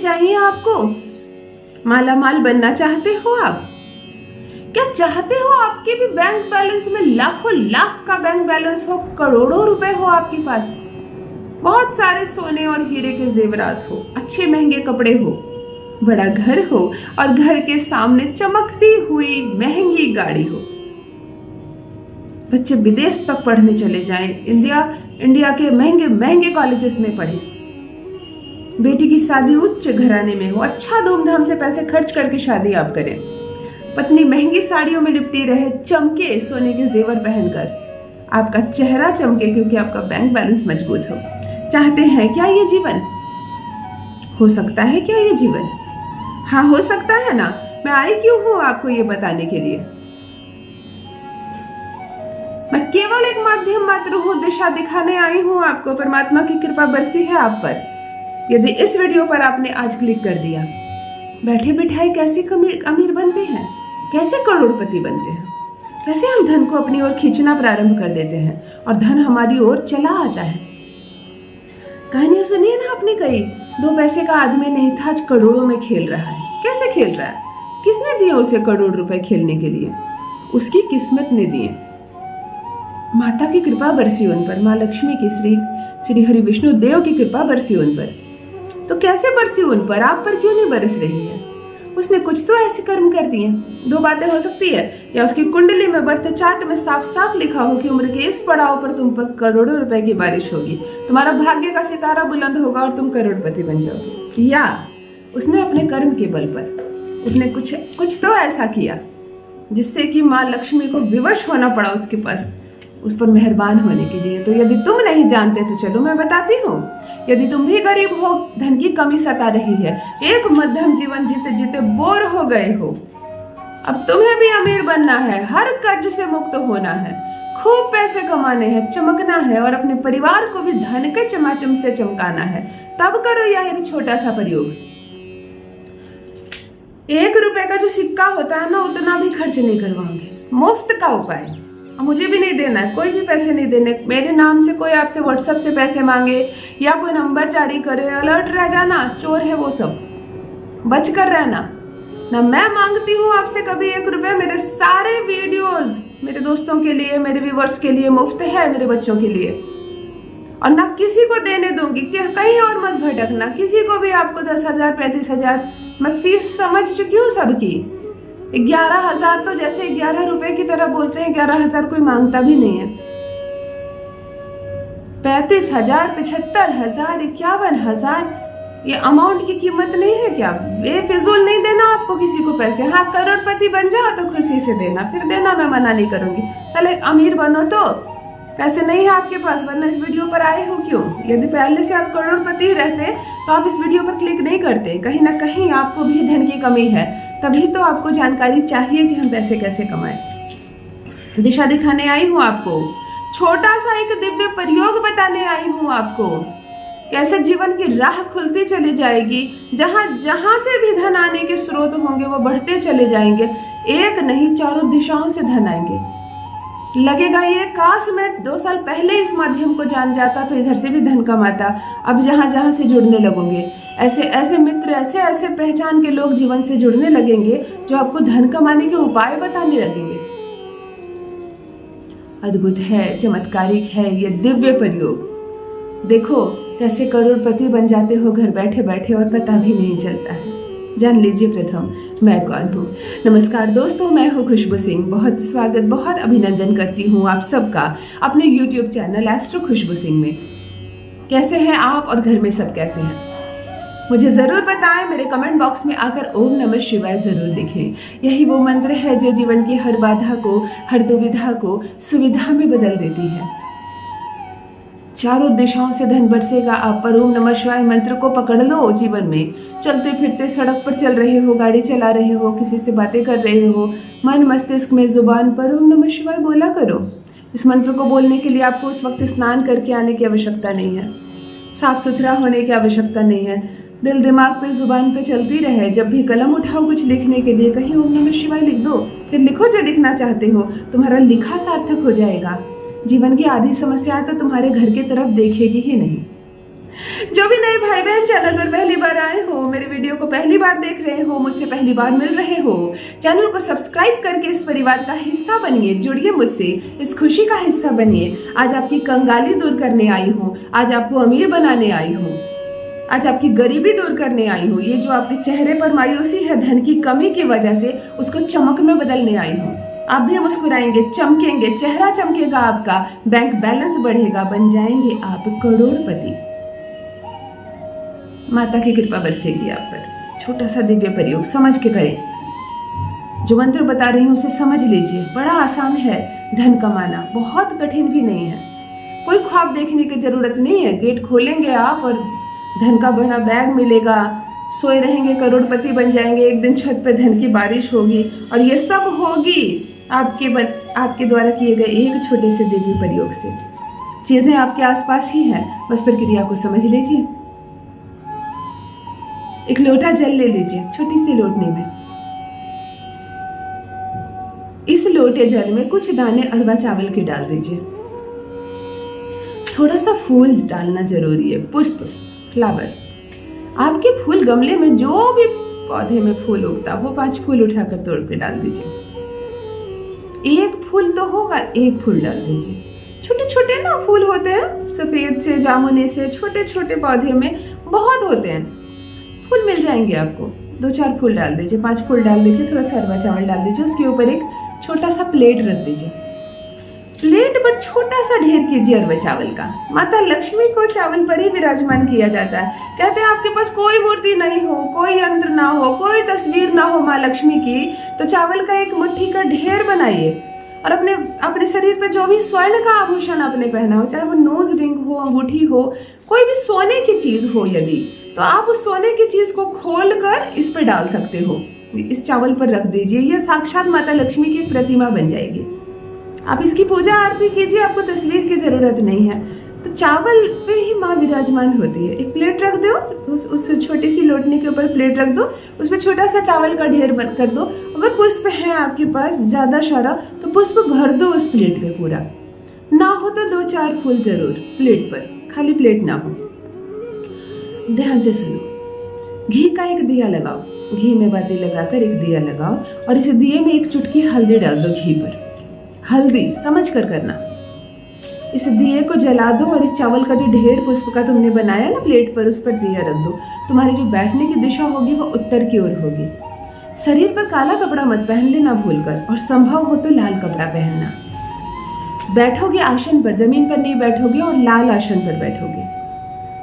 चाहिए आपको? माला माल बनना चाहते हो आप? क्या चाहते हो आपके भी बैंक बैलेंस में लाखों लाख का बैंक बैलेंस हो, करोड़ों रुपए हो आपके पास, बहुत सारे सोने और हीरे के जेवरात हो, अच्छे महंगे कपड़े हो, बड़ा घर हो और घर के सामने चमकती हुई महंगी गाड़ी हो, बच्चे विदेश तक पढ़ने चले जाएं, इंडिया के महंगे महंगे कॉलेजेस में पढ़े, बेटी की शादी उच्च घराने में हो, अच्छा धूमधाम से पैसे खर्च करके शादी आप करें, पत्नी महंगी साड़ियों में लिपटी रहे, चमके सोने के जेवर पहनकर, आपका चेहरा चमके क्योंकि आपका बैंक बैलेंस मजबूत हो। चाहते हैं क्या ये जीवन? हो सकता है क्या ये जीवन? हाँ, हो सकता है ना। मैं आई क्यों हूं आपको ये बताने के लिए? मैं केवल एक माध्यम मात्र हूं, दिशा दिखाने आई हूं आपको। परमात्मा की कृपा बरसी है आप पर। यदि इस वीडियो पर आपने आज क्लिक कर दिया, बैठे बिठाए कैसे अमीर बनते हैं, कैसे करोड़पति बनते हैं, कैसे हम धन को अपनी ओर खींचना प्रारंभ कर देते हैं और धन हमारी ओर चला आता है। कहानियां सुनिए ना आपने कई। 2 पैसे का आदमी नहीं था, आज करोड़ों में खेल रहा है। कैसे खेल रहा है? किसने दिए उसे करोड़ रुपए खेलने के लिए? उसकी किस्मत ने दिए। माता की कृपा बरसी उन पर, माँ लक्ष्मी की, श्री हरि विष्णु देव की कृपा बरसी उन पर। तो कैसे बरसी उन पर? आप पर क्यों नहीं बरस रही है? उसने कुछ तो ऐसे कर्म कर दिए। 2 बातें हो सकती है, या उसकी कुंडली में बर्थ चार्ट में साफ साफ लिखा हो कि उम्र के इस पड़ाव पर तुम पर करोड़ों रुपए की बारिश होगी, तुम्हारा भाग्य का सितारा बुलंद होगा और तुम करोड़पति बन जाओगे। या उसने अपने कर्म के बल पर उसने कुछ तो ऐसा किया जिससे कि माँ लक्ष्मी को विवश होना पड़ा उसके पास, उस पर मेहरबान होने के लिए। तो यदि तुम नहीं जानते तो चलो मैं बताती हूँ। यदि तुम भी गरीब हो, धन की कमी सता रही है, एक मध्यम जीवन जीते जीते बोर हो गए हो, अब तुम्हें भी अमीर बनना है, हर कर्ज से मुक्त होना है, खूब पैसे कमाने हैं, चमकना है और अपने परिवार को भी धन के चमाचम से चमकाना है, तब करो यह एक छोटा सा प्रयोग। 1 रुपए का जो सिक्का होता है ना, उतना भी खर्च नहीं करवाओगे। मुफ्त का उपाय। मुझे भी नहीं देना है, कोई भी पैसे नहीं देने। मेरे नाम से कोई आपसे व्हाट्सएप से पैसे मांगे या कोई नंबर जारी करे, अलर्ट रह जाना, चोर है वो सब, बच कर रहना ना। मैं मांगती हूँ आपसे कभी 1 रुपए। मेरे सारे वीडियोस मेरे दोस्तों के लिए, मेरे व्यूवर्स के लिए मुफ्त है, मेरे बच्चों के लिए, और ना किसी को देने दूंगी कि कहीं और मत भटकना। किसी को भी आपको 10,000 35,000 मैं फीस समझ चुकी हूँ सबकी। 11,000 तो जैसे 11 रुपए की तरह बोलते हैं, 11,000 कोई मांगता भी नहीं है। 35,000 75,000 51,000 ये अमाउंट की कीमत नहीं है क्या? बेफिजूल नहीं देना आपको किसी को पैसे। हाँ, करोड़पति बन जाओ तो खुशी से देना, फिर देना, मैं मना नहीं करूंगी। पहले अमीर बनो तो। पैसे नहीं है आपके पास, वरना इस वीडियो पर आए हो क्यों? यदि पहले से आप करोड़पति रहते तो आप इस वीडियो पर क्लिक नहीं करते। कहीं ना कहीं आपको भी धन की कमी है, तभी तो आपको जानकारी चाहिए कि हम पैसे कैसे कमाएं। दिशा दिखाने आई हूँ आपको, छोटा सा एक दिव्य प्रयोग बताने आई हूँ आपको, कैसे जीवन की राह खुलती चली जाएगी। जहां जहां से भी धन आने के स्रोत होंगे वो बढ़ते चले जाएंगे। एक नहीं, चारों दिशाओं से धन आएंगे। लगेगा ये काश मैं 2 साल पहले इस माध्यम को जान जाता तो इधर से भी धन कमाता। अब जहां जहां से जुड़ने लगोगे, ऐसे ऐसे मित्र, ऐसे ऐसे पहचान के लोग जीवन से जुड़ने लगेंगे जो आपको धन कमाने के उपाय बताने लगेंगे। अद्भुत है, चमत्कारिक है ये दिव्य प्रयोग। देखो कैसे करोड़पति बन जाते हो घर बैठे बैठे और पता भी नहीं चलता है। जान लीजिए प्रथम मैं कौन हूँ। नमस्कार दोस्तों, मैं हूँ खुशबू सिंह। बहुत स्वागत, बहुत अभिनंदन करती हूँ आप सबका अपने YouTube चैनल एस्ट्रो खुशबू सिंह में। कैसे हैं आप और घर में सब कैसे हैं? मुझे जरूर बताएं। मेरे कमेंट बॉक्स में आकर ओम नमः शिवाय जरूर लिखें। यही वो मंत्र है जो जीवन की हर बाधा को, हर दुविधा को सुविधा में बदल देती है। चारों दिशाओं से धन बरसेगा आप पर। ओम नमः शिवाय मंत्र को पकड़ लो जीवन में। चलते फिरते सड़क पर चल रहे हो, गाड़ी चला रहे हो, किसी से बातें कर रहे हो, मन मस्तिष्क में जुबान पर ओम नमः शिवाय बोला करो। इस मंत्र को बोलने के लिए आपको उस वक्त स्नान करके आने की आवश्यकता नहीं है, साफ सुथरा होने की आवश्यकता नहीं है। दिल दिमाग पे, जुबान पे चलती रहे। जब भी कलम उठाओ कुछ लिखने के लिए, कहीं ओम नमः शिवाय लिख दो, फिर लिखो जो लिखना चाहते हो। तुम्हारा लिखा सार्थक हो जाएगा। जीवन की आधी समस्याएं तो तुम्हारे घर की तरफ देखेगी ही नहीं। जो भी नए भाई बहन चैनल पर पहली बार आए हो, मेरे वीडियो को पहली बार देख रहे हो, मुझसे पहली बार मिल रहे हो, चैनल को सब्सक्राइब करके इस परिवार का हिस्सा बनिए, जुड़िए मुझसे, इस खुशी का हिस्सा बनिए। आज आपकी कंगाली दूर करने आई हूँ, आज आपको अमीर बनाने आई हूँ, आज आपकी गरीबी दूर करने आई हूँ। ये जो आपके चेहरे पर मायूसी है धन की कमी की वजह से, उसको चमक में बदलने आई हूँ। आप भी मुस्कुराएंगे, चमकेंगे, चेहरा चमकेगा आपका, बैंक बैलेंस बढ़ेगा, बन जाएंगे आप करोड़पति। माता की कृपा बरसेगी आप पर। छोटा सा दिव्य प्रयोग समझ के करें। जो मंत्र बता रही हूँ उसे समझ लीजिए। बड़ा आसान है धन कमाना, बहुत कठिन भी नहीं है। कोई ख्वाब देखने की जरूरत नहीं है। गेट खोलेंगे आप और धन का बड़ा बैग मिलेगा, सोए रहेंगे, करोड़पति बन जाएंगे। एक दिन छत पे धन की बारिश होगी और ये सब होगी आपके द्वारा किए गए एक छोटे से दिव्य प्रयोग से। चीजें आपके आसपास ही हैं, बस प्रक्रिया को समझ लीजिए। एक लोटा जल ले लीजिए, छोटी सी लोटनी में। इस लोटे जल में कुछ दाने अरवा चावल के डाल दीजिए। थोड़ा सा फूल डालना जरूरी है, पुष्प, फ्लावर। आपके फूल गमले में जो भी पौधे में फूल उगता वो 5 फूल उठाकर तोड़ के डाल दीजिए। एक फूल तो होगा, एक फूल डाल दीजिए। छोटे छोटे ना फूल होते हैं, सफेद से, जामुनी से, छोटे छोटे पौधे में बहुत होते हैं, फूल मिल जाएंगे आपको। 2-4 फूल डाल दीजिए, 5 फूल डाल दीजिए, थोड़ा सा अरवा चावल डाल दीजिए। उसके ऊपर एक छोटा सा प्लेट रख दीजिए। प्लेट पर छोटा सा ढेर कीजिए अरवा चावल का। माता लक्ष्मी को चावल पर ही विराजमान किया जाता है। कहते हैं आपके पास कोई मूर्ति नहीं हो, कोई यंत्र ना हो, कोई तस्वीर ना हो माँ लक्ष्मी की, तो चावल का एक मुट्ठी का ढेर बनाइए और अपने शरीर पर जो भी स्वर्ण का आभूषण आपने पहना हो, चाहे वो नोज रिंग हो, अंगूठी हो, कोई भी सोने की चीज हो यदि, तो आप उस सोने की चीज को खोल कर इस पर डाल सकते हो। इस चावल पर रख दीजिए। यह साक्षात माता लक्ष्मी की एक प्रतिमा बन जाएगी। आप इसकी पूजा आरती कीजिए, आपको तस्वीर की जरूरत नहीं है। तो चावल पे ही माँ विराजमान होती है। एक प्लेट रख दो, उस छोटी सी लोटनी के ऊपर प्लेट रख दो, उसमें छोटा सा चावल का ढेर बंद कर दो। अगर पुष्प है आपके पास ज्यादा सारा तो पुष्प भर दो उस प्लेट पे पूरा। ना हो तो 2-4 फूल जरूर प्लेट पर, खाली प्लेट ना हो। ध्यान से सुनो। घी का एक दिया लगाओ, घी में बाती लगाकर एक दिया लगाओ और इस दिए में एक चुटकी हल्दी डाल दो घी पर। हल्दी समझ कर करना। इस दिए को जला दो और इस चावल का जो ढेर पुष्प का तुमने बनाया ना प्लेट पर, उस पर दिया रख दो। तुम्हारी जो बैठने की दिशा होगी वो उत्तर की ओर होगी। शरीर पर काला कपड़ा मत पहन लेना भूलकर, और संभव हो तो लाल कपड़ा पहनना। बैठोगे आसन पर, जमीन पर नहीं बैठोगे और लाल आसन पर बैठोगे।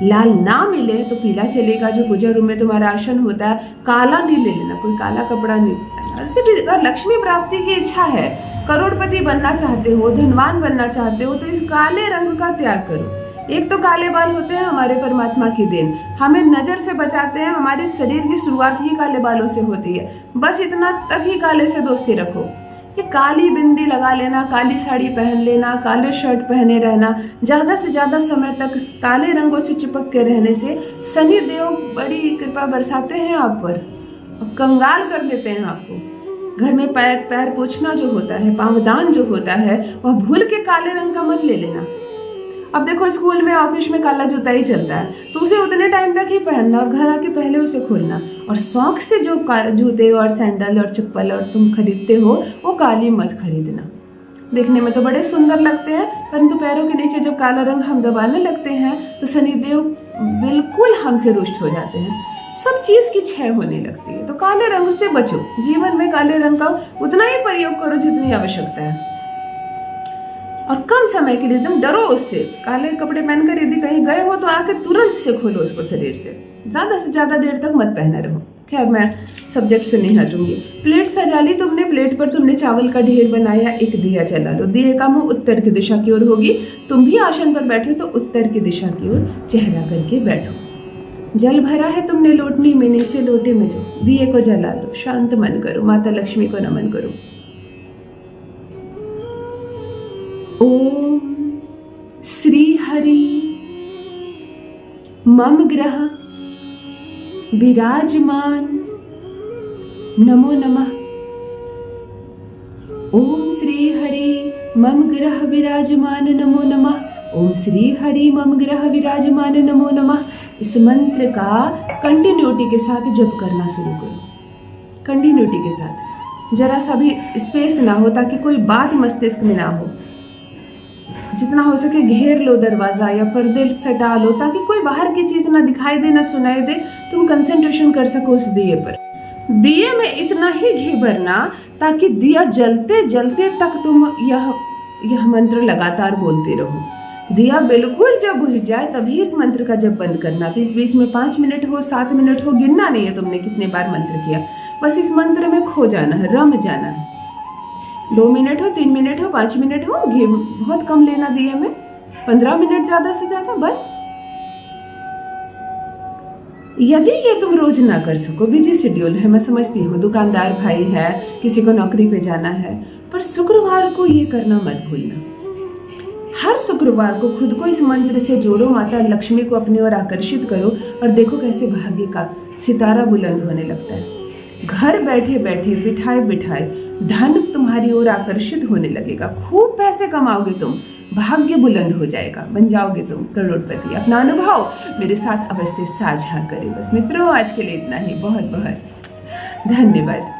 लाल ना मिले तो पीला चलेगा। जो पूजा रूम में तुम्हारा आसन होता है, काला नहीं ले लेना, कोई काला कपड़ा नहीं पहनना। उससे भी अगर लक्ष्मी प्राप्ति की इच्छा है, करोड़पति बनना चाहते हो, धनवान बनना चाहते हो, तो इस काले रंग का त्याग करो। एक तो काले बाल होते हैं हमारे परमात्मा की देन, हमें नजर से बचाते हैं। हमारे शरीर की शुरुआत ही काले बालों से होती है, बस इतना तक ही काले से दोस्ती रखो। ये काली बिंदी लगा लेना, काली साड़ी पहन लेना, काले शर्ट पहने रहना, ज्यादा से ज्यादा समय तक काले रंगों से चिपक के रहने से शनि देव बड़ी कृपा बरसाते हैं आप पर और कंगाल कर देते हैं आपको। घर में पैर पोछना जो होता है, पावदान जो होता है, वह भूल के काले रंग का मत ले लेना। अब देखो स्कूल में, ऑफिस में काला जूता ही चलता है, तो उसे उतने टाइम तक ही पहनना और घर आके पहले उसे खोलना। और शौक से जो जूते और सैंडल और चप्पल और तुम खरीदते हो, वो काली मत खरीदना। देखने में तो बड़े सुंदर लगते हैं, परंतु पैरों के नीचे जब काला रंग हम दबाने लगते हैं तो शनिदेव बिल्कुल हमसे रुष्ट हो जाते हैं। सब चीज की क्षय होने लगती है। तो काले रंग से बचो। जीवन में काले रंग का उतना ही प्रयोग करो जितनी आवश्यकता है, और कम समय के लिए तुम डरो उससे। काले कपड़े पहनकर यदि कहीं गए हो तो आकर तुरंत से खोलो उसको शरीर से। ज्यादा से ज्यादा देर तक मत पहना रहो। खैर, मैं सब्जेक्ट से नहीं हटूंगी। प्लेट सजा ली तुमने, प्लेट पर तुमने चावल का ढेर बनाया, एक दिया जला लो। दिए का मुंह उत्तर की दिशा की ओर होगी। तुम भी आसन पर बैठे तो उत्तर की दिशा की ओर चेहरा करके बैठो। जल भरा है तुमने लोटनी में, नीचे लोटे में जो, दिए को जला लो। शांत मन करो, माता लक्ष्मी को नमन करो। ओम श्री हरि मम ग्रह विराजमान नमो नमः। ओम श्री हरि मम ग्रह विराजमान नमो नमः। ओम श्री हरि मम ग्रह विराजमान नमो नमः। इस मंत्र का कंटिन्यूटी के साथ जप करना शुरू करो, कंटिन्यूटी के साथ, जरा सा भी स्पेस ना हो ताकि कोई बात मस्तिष्क में ना हो। जितना हो सके घेर लो दरवाजा या पर्दे सटा लो ताकि कोई बाहर की चीज ना दिखाई दे ना सुनाई दे, तुम कंसंट्रेशन कर सको उस दिए पर। दिए में इतना ही घी भरना ताकि दिया जलते जलते तक तुम यह मंत्र लगातार बोलते रहो। दिया बिल्कुल जब बुझ जाए तभी इस मंत्र का जब बंद करना। तो इस बीच में 5 मिनट हो 7 मिनट हो, गिनना नहीं है तुमने कितने बार मंत्र किया, बस इस मंत्र में खो जाना है, रम जाना है। 2 मिनट हो 3 मिनट हो 5 मिनट हो, घी बहुत कम लेना दिए में, 15 मिनट ज्यादा से ज्यादा बस। यदि ये तुम रोज ना कर सको, बिजी शेड्यूल है, मैं समझती हूँ, दुकानदार भाई है, किसी को नौकरी पे जाना है, पर शुक्रवार को ये करना मत भूलना। हर शुक्रवार को खुद को इस मंत्र से जोड़ो, माता लक्ष्मी को अपनी ओर आकर्षित करो और देखो कैसे भाग्य का सितारा बुलंद होने लगता है। घर बैठे बैठे बिठाए बिठाए धन तुम्हारी ओर आकर्षित होने लगेगा, खूब पैसे कमाओगे तुम, भाग्य बुलंद हो जाएगा, बन जाओगे तुम करोड़पति। अपना अनुभव मेरे साथ अवश्य साझा करें। बस मित्रों, आज के लिए इतना ही। बहुत बहुत धन्यवाद।